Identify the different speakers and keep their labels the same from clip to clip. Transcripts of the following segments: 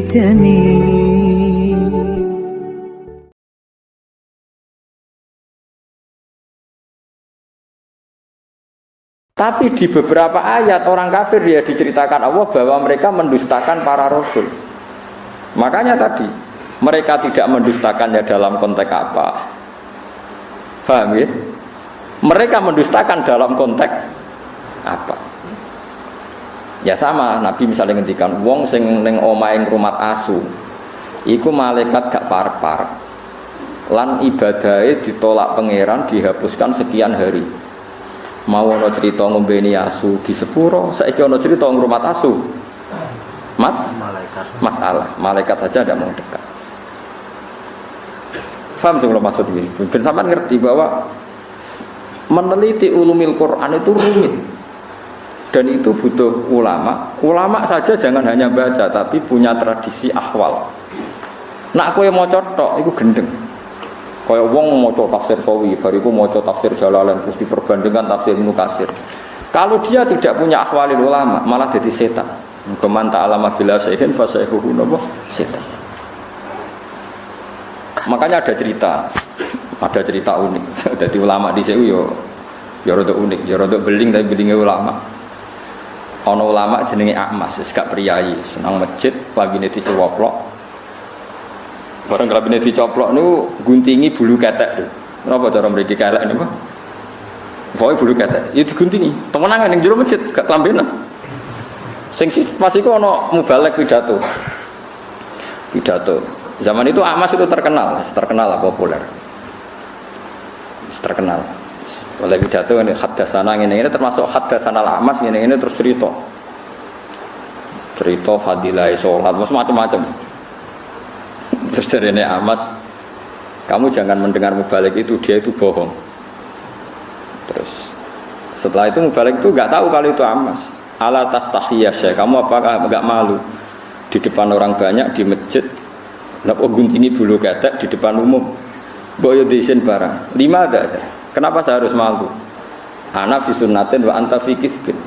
Speaker 1: ليتني.
Speaker 2: Tapi di beberapa ayat orang kafir ya diceritakan Allah bahwa mereka mendustakan para rasul. Makanya tadi mereka tidak mendustakannya dalam konteks apa? Paham ya? Mereka mendustakan dalam konteks apa? Ya sama, Nabi misalnya ngendikan wong sing ning omahe ngrumat asu. Iku malaikat gak par-par. Lan ibadahe ditolak pangeran dihapuskan sekian hari. Mau ono cerita ngombeni asu di sepuro, saiki ono cerita ngrumat asu. Masalah, malaikat saja tidak mau dekat. Faham sebelum maksud ini? Ben sampean ngerti bahwa meneliti ulumil Quran itu rumit. Dan itu butuh ulama. Ulama saja jangan hanya baca tapi punya tradisi ahwal. Nak kowe maca tok iku gendeng. Kaya wong maca tafsir Sawi, bariku maca tafsir Jalalain terus diperbandingkan tafsir Ibnu Katsir. Kalau dia tidak punya ahwalil ulama, malah jadi setan. Keman ta'alama bila syai'in fa syai'uhu setan. Makanya ada cerita unik. Jadi ulama di situ ya rada unik, ya rada beling tapi belingnya ulama. Ana ulama jenenge Akmas, wis gak priyayi, senang masjid, labine dicoplok. Bareng labine dicoplok niku guntingi bulu ketek. Napa cara mriki kelek niku? Pokoke bulu ketek, itu diguntingi. Temenan ning jero masjid, gak klambenan. Sing pas iku ana mubalek pidato. Zaman itu Akmas itu terkenal lah populer. Terkenal. Oleh pidato ini haddatsana ini termasuk haddatsana Akmas ini terus cerita fadilah salat macam-macam. Terus jarene Akmas, kamu jangan mendengar mubalek itu, dia itu bohong. Terus setelah itu mubalek itu enggak tahu kalau itu Akmas. Ala tastahiyya syekh, kamu apakah enggak malu di depan orang banyak di masjid? Napa guntingi bulu ketek di depan umum? Boyo desain barang. 5 ada. Kenapa saya harus malu? Ana fi sunnatin wa anta fi kisbin.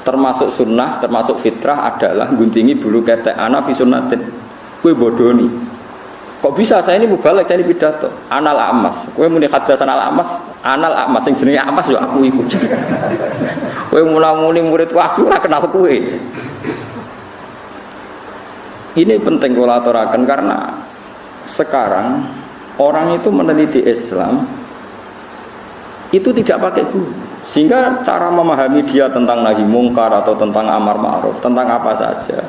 Speaker 2: Termasuk sunnah, termasuk fitrah adalah guntingi bulu ketek. Ana fi sunnatin. Kowe bodoni. Kok bisa saya ini mubalek, saya ini pidato. Anal Amas. Kowe muni haddatsan al Amas, anal Amas sing jenenge Amas yo aku iku. Kowe mula-muli muridku aku ora kenal kowe. Ini penting kula aturaken karena sekarang orang itu meneliti Islam itu tidak pakai guru. Sehingga cara memahami dia tentang nahi mungkar atau tentang amar ma'ruf, tentang apa saja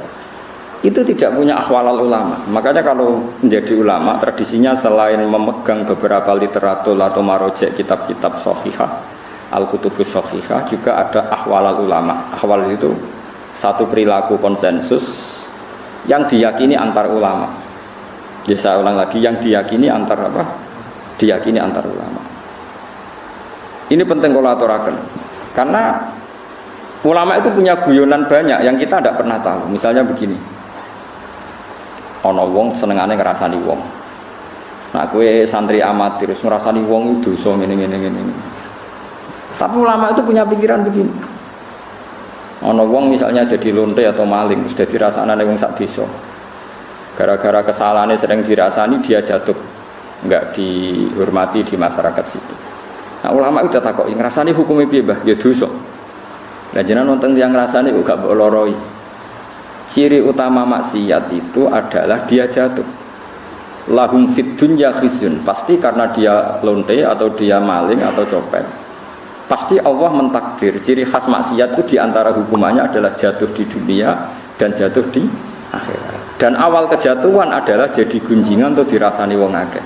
Speaker 2: itu tidak punya ahwalal ulama. Makanya kalau menjadi ulama tradisinya selain memegang beberapa literatur atau marojek kitab-kitab sahihah, al-kutubus sahihah, juga ada ahwalal ulama. Ahwal itu satu perilaku konsensus yang diyakini antar ulama. Ya saya ulang lagi, yang diyakini antar apa? Diyakini antar ulama. Ini penting kalau aturaken. Karena ulama itu punya guyonan banyak yang kita tidak pernah tahu. Misalnya begini. Ana wong senengane ngrasani wong. Nah, kowe santri amatir terus ngrasani wong itu dosa ngene. Tapi ulama itu punya pikiran begini. Ana wong misalnya jadi lonte atau maling, sudah dirasakane wong sak desa. Gara-gara kesalahannya sering dirasani dia jatuh, enggak dihormati di masyarakat situ. Nah, ulama udah takoki ngrasani hukume piye, Mbah? Ya dosa. Lah jenengan nonton yang ngrasani kok gak mbok loroi. Ciri utama maksiat itu adalah dia jatuh. Lahum fid dunya khizyun. Pasti karena dia lonte atau dia maling atau copet. Pasti Allah mentakdir ciri khas maksiat itu diantara hukumannya adalah jatuh di dunia dan jatuh di akhirat. Dan awal kejatuhan adalah jadi gunjingan atau dirasani wong akeh.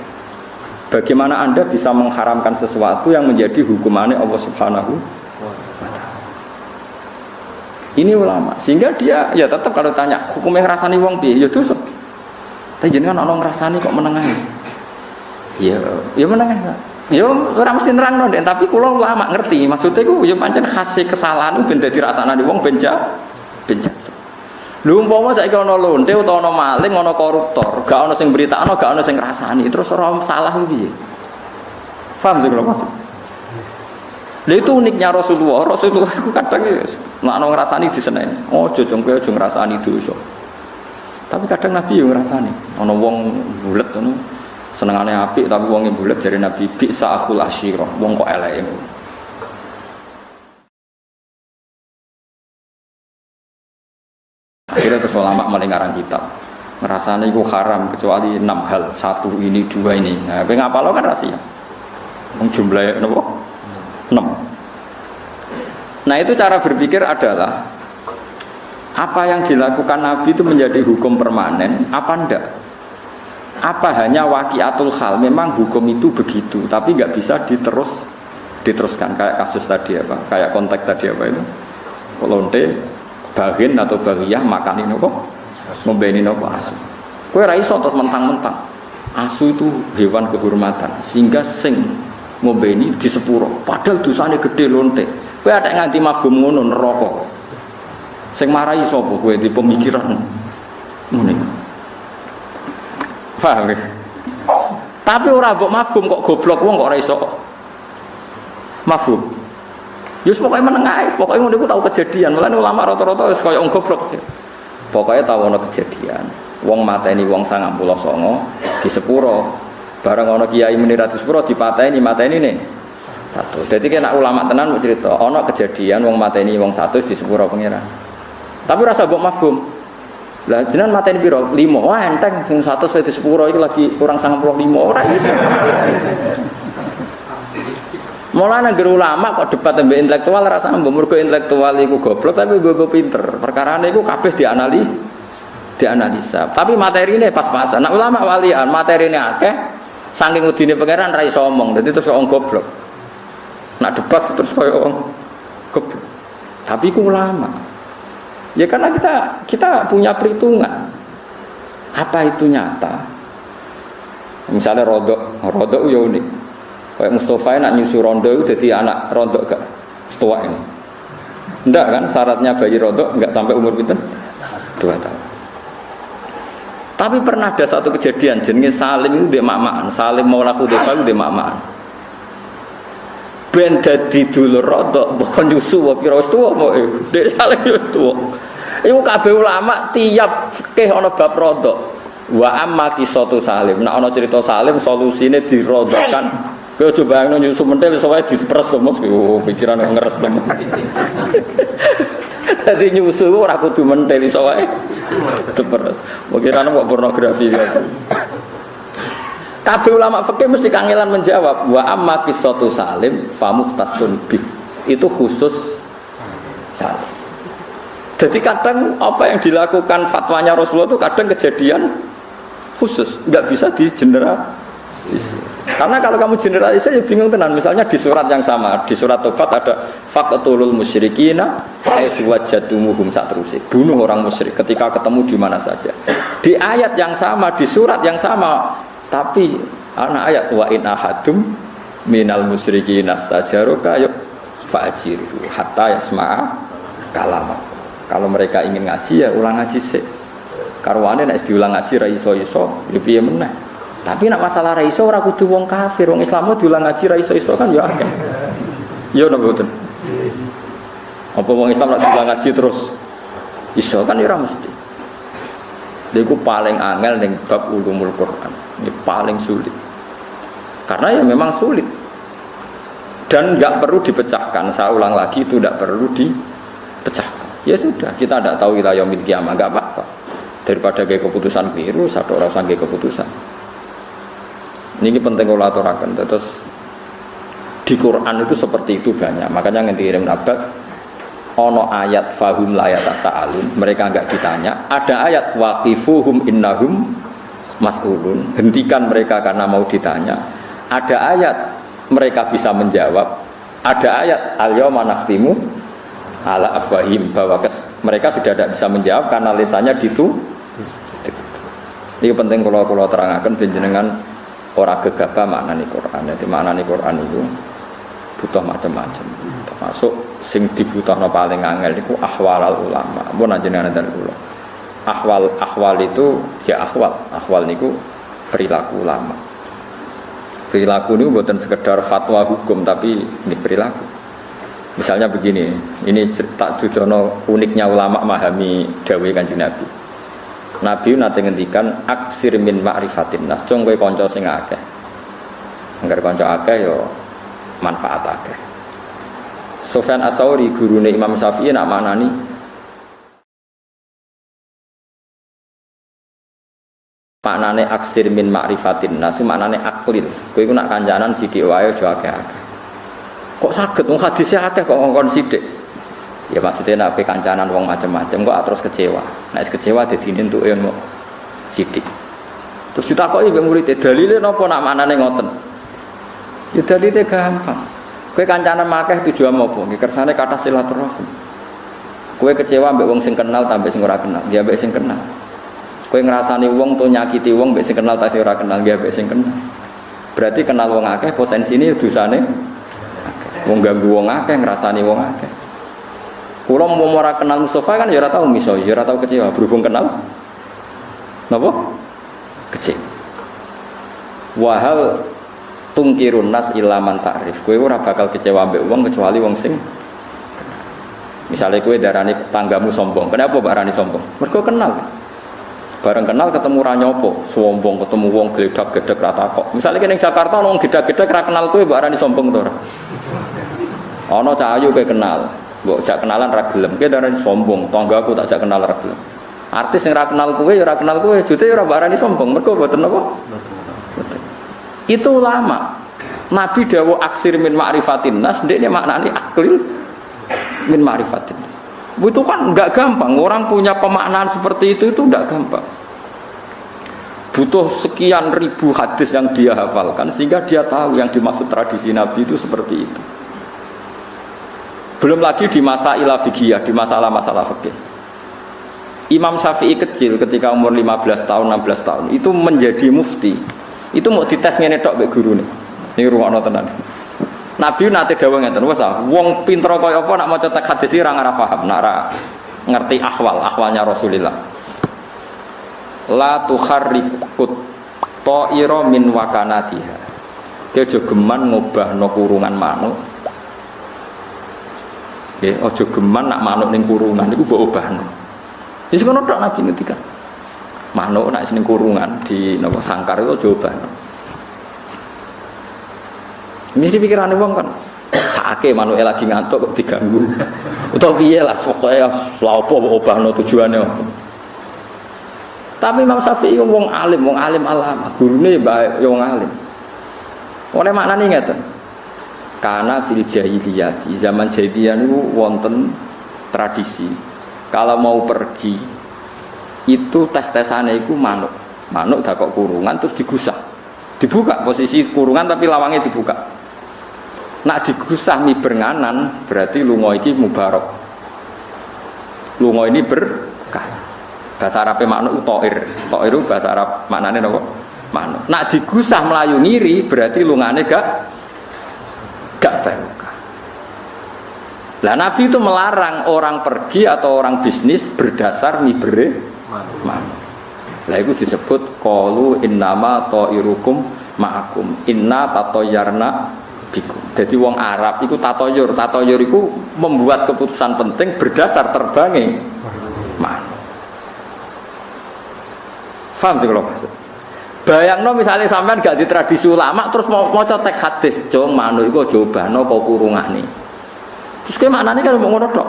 Speaker 2: Bagaimana Anda bisa mengharamkan sesuatu yang menjadi hukumannya Allah Subhanahu wa ta'ala? Ini ulama. Sehingga dia ya tetap kalau tanya hukumnya ngrasani wong piye? Ya dosa. Tapi jenengan ana ngrasani kok menengah. Ya menengah. Ya ora mesti nerangno ndek, tapi kula ulama ngerti. Maksudnya iku ya pancen khase kesalahan ben dadi rasane wong ben jatuh. Lho umpama saiki ana lonte utawa ana maling, ana koruptor, gak ana sing beritakno, gak ana sing ngrasani, terus ora salah piye? Paham sing kula maksud? Lha itu uniknya Rasulullah itu kadang ya nek ana ngrasani diseneni. Ojo jong kowe aja ngrasani dosa. Tapi kadang Nabi yang ngrasani, ana wong bulet ngono, senengane apik tapi wonge bulet jare Nabi bisa akhul asyirah, wong kok eleke. Akhirnya terus ulama mulai ngarang kitab. Ngerasane iku haram kecuali 6 hal, 1 ini 2 ini. Nah, kowe ngapalo kan rahasia. Wong jumlahe napa? 6. Nah, itu cara berpikir adalah apa yang dilakukan Nabi itu menjadi hukum permanen apa enggak? Apa hanya waqiatul hal, memang hukum itu begitu tapi enggak bisa diteruskan kayak kasus tadi apa? Kayak konteks tadi apa itu? Kolonte bagin atau bagiyah makan ini kok ngombeni nopo asu. Kowe ra iso terus mentang-mentang. Asu itu hewan kehormatan sehingga sing ngombeni di sepuro padahal dosane gede lonte. Kowe ada nganti mafhum ngono neraka. Sing marahi sapa kowe di pemikiran ngene. Paham ya? Tapi ora mbok mafhum kok goblok wong kok ora iso mafhum. Yus pokoknya meneng ae, pokoknya ngono iku tau kejadian. Mulane ulama rata-rata wis kaya wong goblok. Pokoknya tau ana kejadian. Wong mateni wong 99 di sepuro. Bareng ana kiai muni ra di sepuro mateni nih. Satu. Jadi kena ulama tenan mau cerita, ana kejadian wong mateni wong 100 di sepuro pangeran. Tapi rasa mbok mafhum. Lah jenengan mateni piro? 5. Wah enteng sing 100 di sepuro iki lagi kurang 95 ora iso. Mulane ngger ulama kok debat mbek intelektual rasane mbok mergo intelektual iku goblok tapi mbok pinter. Perkarane iku kabeh dianalisa. Tapi materine pas-pasan. Nek ulama walian materine akeh saking udine pangeran ra iso omong. Dadi terus kok wong goblok. Nek debat terus koyo wong goblok. Tapi iku ulama. Ya karena kita punya perhitungan. Apa itu nyata? Misalnya rodok ya unik. Kayak Mustafa nak nyusu rondo itu jadi anak rondo gak setua ini. Enggak kan syaratnya bayi rondo enggak sampai umur pinten 2 tahun. Tapi pernah ada satu kejadian jenenge Salim itu dia mamaan. Salim Maula Hudzaifah itu dia mamaan. Ben dadi dulur rondo bukan nyusu wae pira wis tuwa kok. Dek Salim wis tuwa. Iku kabeh ulama tiap fikih ana bab rondo. Wa amma qisatu Salim. Nek ana cerita Salim solusine dirondokan. Kau coba nyusu mentel soalnya diperes lemes, pikiran ngeres lemes. Jadi nyusu ora kudu mentel soalnya diperes. Pikiran kok pornografi. Tapi ulama fikih mesti kangelan menjawab wa amma qissatu Salim fa mukhtasun bih. Itu khusus Salim. Jadi kadang apa yang dilakukan fatwanya Rasulullah itu kadang kejadian khusus, enggak bisa digeneralisir. Karena kalau kamu generalisir ya bingung tenan. Misalnya di surat yang sama, di surat Tobat ada faqtulul musyrikina aitsu wajadumuhum satrusik. Bunuh orang musyrik ketika ketemu di mana saja. Di ayat yang sama, di surat yang sama, tapi ana ayat wa in ahadum minal musyrikina stajaruka fa'jiruhu hatta yasma'a kalam. Kalau mereka ingin ngaji ya ulang ngaji sik. Karwane nek diulang ngaji ra iso-iso, ya piye meneh. Tapi nak masalah ra iso ora kudu wong kafir, wong Islam diulang ngaji ra iso-iso kan ya akeh. Ya napa mboten? Apa wong Islam nak diulang ngaji terus iso kan ya ora mesti. Lha iku paling angel ning bab ulumul Quran. Ini paling sulit. Karena ya memang sulit. Dan enggak perlu dipecahkan. Saya ulang lagi itu enggak perlu dipecahkan. Ya sudah, kita tidak tahu kita yaumil kiamah enggak apa-apa. Daripada kayak keputusan biru, satu orang sanggih keputusan. Ini penting kalau aturakan. Terus di Quran itu seperti itu banyak. Makanya yang dikirim Abbas, ono ayat fahum layat sa'alun, mereka enggak ditanya. Ada ayat waqifuhum innahum mas'ulun, hentikan mereka karena mau ditanya. Ada ayat mereka bisa menjawab. Ada ayat al-yawma nakhtimu ala afwahim, bahwa mereka sudah tidak bisa menjawab karena lisannya ditu. Ini penting kalau terangkan jenengan orang gegabah maknani Quran. Jadi maknani Quran itu butuh macam-macam. Termasuk sing dibutuhno paling angel itu ahwalal ulama. Mun jenengan dan kula. Ahwal itu ya ahwal niku perilaku ulama. Perilaku niku bukan sekedar fatwa hukum tapi ini perilaku. Misalnya begini, ini tak dudono uniknya ulama memahami dawuh Kanjeng Nabi. Nabi nate ngendikan aksir min ma'rifatin nas, cung kowe kanca sing akeh. Angger kanca akeh ya manfaat akeh. Sufyan Ats-Tsauri gurune Imam Syafi'i nak manani maknane aksir min ma'rifatin nas, maknane aklil. Kowe iku nak kancanan sithik wae aja akeh-akeh. Kok saged wong hadise akeh kok ngongkon sithik. Ya maksudnya nak kowe kancanan wong macam-macam kok terus kecewa. Nek kecewa dadi entuke ono sithik. Terus ditakoki mbek murid, dalile napa nak maknane ngoten? Ya dalile gampang. Kowe kancanan akeh tujuan apa? Nggih kersane kathah silaturahim. Kowe kecewa mbek wong sing kenal tambah sing ora kenal, ya mbek sing kenal. Kowe ngrasani wong to nyakiti wong mbek sing kenal ta sing ora kenal, ya mbek sing kenal. Berarti kenal wong akeh potensine dosane wong ganggu wong akeh, ngrasani wong akeh. Kula mau ora kenal Mustafa kan ya ora tau miso, ya ora tau kecewa, berhubung kenal. Napa? Kecewa. Wahal tungkirun nas ilaman ta'rif. Kowe ora bakal kecewa mbek wong kecuali wong sing misalnya kowe darani tanggamu sombong. Kenapa mbak rani sombong? Mergo kenal. Bareng kenal ketemu ra nyopo, sombong ketemu wong gledak-gedek ra takok. Misale kene ning Jakarta wong gledak-gedek ra kenal kowe mbak rani sombong to ora? Ana cahayu kowe kenal. Mbok jak kenalan ra gelem, kowe darani sombong, tanggaku tak jak kenal ra gelem. Artis sing ra kenal kowe ya ra kenal kowe, jute ya ora barani sombong, mergo mboten apa? Itu ulama. Nabi dawuh aksir min ma'rifatin nas, ndekne maknane aklil min ma'rifatin. Itu kan enggak gampang, orang punya pemaknaan seperti itu enggak gampang. Butuh sekian ribu hadis yang dia hafalkan sehingga dia tahu yang dimaksud tradisi Nabi itu seperti itu. Belum lagi di masa ilafigiyah, di masalah-masalah fikih. Imam Syafi'i kecil ketika umur 15 tahun, 16 tahun itu menjadi mufti. Itu mau dites ngene tok mbek gurune. Niki rungokno tenan. Nabi nate dawuh ngeten, wes wong pinter kaya apa nak maca teks hadis ora ora paham, nak ora ngerti ahwalnya Rasulullah. La tukharrikut ta'ira min wakanatiha. Aja geman ngubahno kurungan manuk. Nggih, aja geman nak manuk ning kurungan niku mbok obahno. Wis ngono tok Nabi ngendikan. Manuk nak ning kurungan di napa sangkar itu aja obahno. Mesti pikirane wong kan sakake manuke lagi ngantuk kok diganggu. Utawa piye lah pokoke lha opo obahno tujuane opo. Tapi Imam Syafi'i wong alim alama, gurune mbak wong alim. Oleh maknane ngeten. Karena fil jahiliyah, di zaman jahiliyah niku wonten tradisi. Kalau mau pergi itu tes-tesane iku manuk. Manuk dak kok kurungan terus digusah. Dibuka posisi kurungan tapi lawangnya dibuka. Nak digusah mi bernganan berarti lunga iki mubarak. Lunga ini berkah. Bahasa Arabe manuk ta'ir. Ta'ir itu bahasa Arab maknane napa? Manuk. Nak digusah melayu ngiri berarti lungane gak barokah. Lah Nabi itu melarang orang pergi atau orang bisnis berdasar mibere manuk. Lah itu disebut qalu innama ta'irukum ma'akum inna tatoyarna bikum. Jadi wong Arab itu tatoyur itu membuat keputusan penting berdasar terbangnya manuk. Paham sih kalau maksud? Bayangno misalnya sampean gak di tradisi ulama terus mau teks hadis, jong manuk iku jobano apa kurungane. Terus kowe maknane kan mau ngono tok.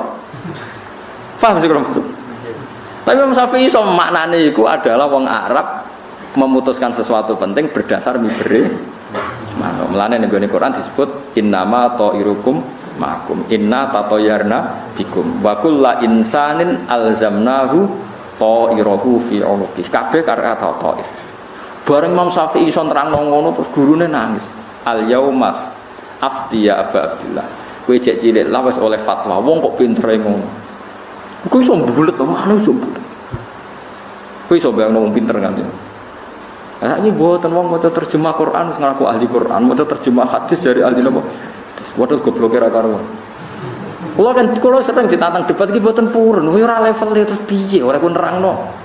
Speaker 2: Paham sih kalau maksud? Tapi Imam Syafi'i iso maknane iku adalah wong Arab memutuskan sesuatu penting berdasar mibere manuk. Mulane ning Quran disebut innama ta'irukum ma'akum inna tatoyarna bikum wa kullu insanin alzamnahu ta'irahu fi 'unuqih. Kabeh kata ta'ir. Bareng Imam Syafi'i iso nerangno ngono terus gurune nangis. Al yauma aftiya Aba Abdillah. Kowe cek cilik lah wis oleh fatwa. Wong kok pintere ngono. Kowe iso bulet to manuk iso bulet. Kowe iso bayangno wong pinter kan ya. Lah iki mboten wong maca terjemah Quran wis ngaku ahli Quran, maca terjemah hadis dari ahli napa? Waduh gobloke ra karuan. Kula sering ditantang debat iki mboten purun, kowe ora level terus piye ora ku nerangno.